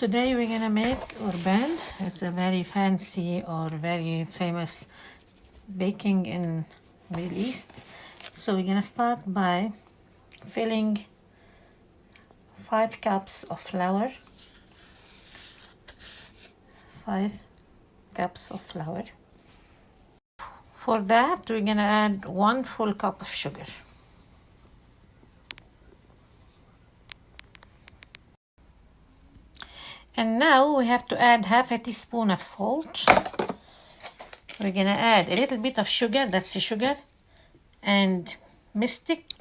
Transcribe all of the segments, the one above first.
Today we're gonna make Orban. It's a very fancy or very famous baking in Middle East. So we're gonna start by filling 5 cups of flour. 5 cups of flour. For that we're gonna add 1 full cup of sugar. And now we have to add half a teaspoon of salt. We're gonna add a little bit of sugar, that's the sugar, and mystic.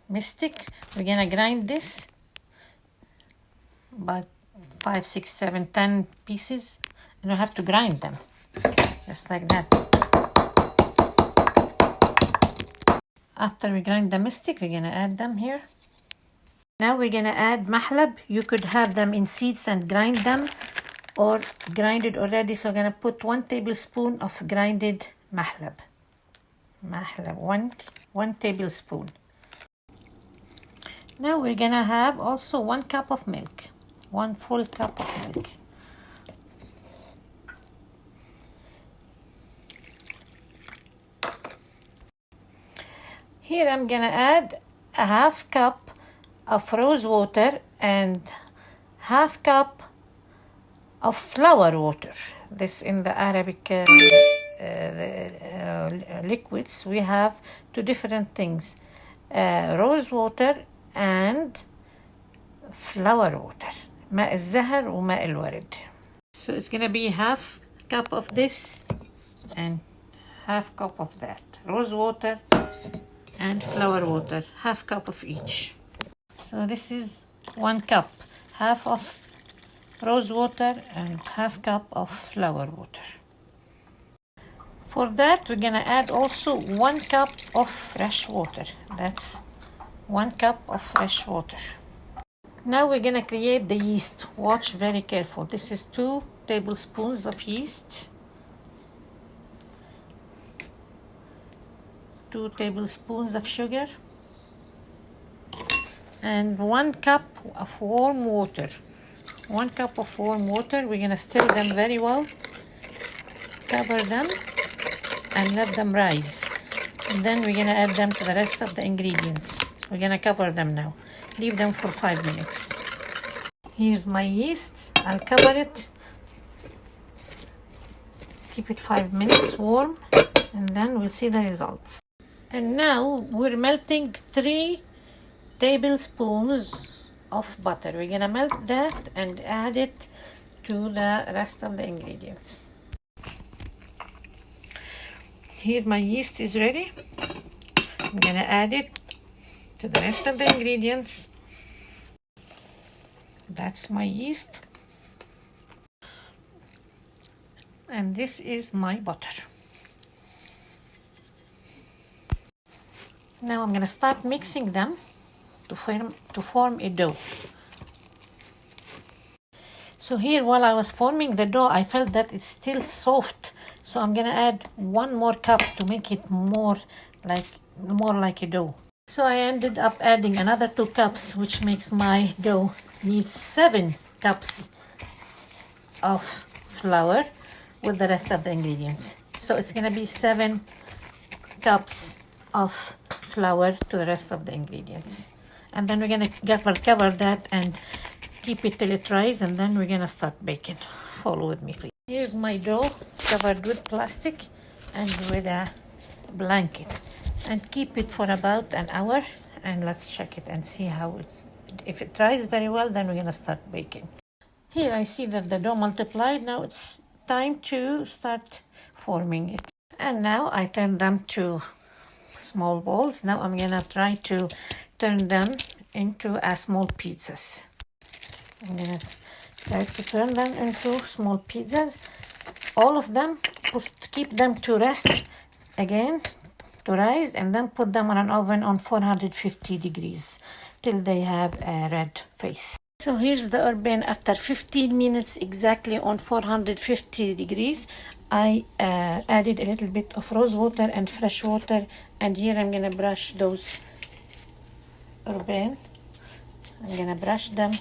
We're gonna grind this about 5, 6, 7, 10 pieces. You don't have to grind them, just like that. After we grind the mystic, we're gonna add them here. Now we're gonna add mahlab. You could have them in seeds and grind them, or grind it already. So we're gonna put 1 tablespoon of grinded mahlab. One tablespoon. Now we're gonna have also 1 cup of milk, 1 full cup of milk. Here I'm gonna add a half cup of rose water and half cup of flour water. This in the Arabic liquids we have 2 different things, rose water and flour water, ماء الزهر وماء الورد. So it's gonna be half cup of this and half cup of that, rose water and flour water, half cup of each. So this is 1 cup, half of rose water and half cup of flour water. For that we're gonna add also 1 cup of fresh water. That's 1 cup of fresh water. Now we're gonna create the yeast. Watch very careful. This is 2 tablespoons of yeast, 2 tablespoons of sugar, and 1 cup of warm water. 1 cup of warm water. We're gonna stir them very well, cover them and let them rise, and then we're gonna add them to the rest of the ingredients. We're gonna cover them now, leave them for 5 minutes. Here's my yeast. I'll cover it, keep it 5 minutes warm, and then we'll see the results. And now we're melting 3 tablespoons of butter. We're gonna melt that and add it to the rest of the ingredients. Here my yeast is ready. I'm gonna add it to the rest of the ingredients. That's my yeast. And this is my butter. Now I'm gonna start mixing them to form a dough. So here, while I was forming the dough, I felt that it's still soft. So I'm gonna add 1 more cup to make it more like a dough. So I ended up adding another 2 cups, which makes my dough needs 7 cups of flour with the rest of the ingredients. So it's gonna be 7 cups of flour to the rest of the ingredients. And then we're gonna cover that and keep it till it dries, and then we're gonna start baking. Follow with me, please. Here's my dough covered with plastic and with a blanket, and keep it for about an hour, and let's check it and see how if it dries very well, then we're gonna start baking. Here I see that the dough multiplied. Now it's time to start forming it. And now I turn them to small balls. Now I'm gonna try to turn them into small pizzas. I'm gonna try to turn them into small pizzas. All of them, keep them to rest again, to rise, and then put them on an oven on 450 degrees till they have a red face. So here's the Orban after 15 minutes exactly on 450 degrees. I added a little bit of rose water and fresh water, and here I'm gonna brush those Orban. I'm gonna brush them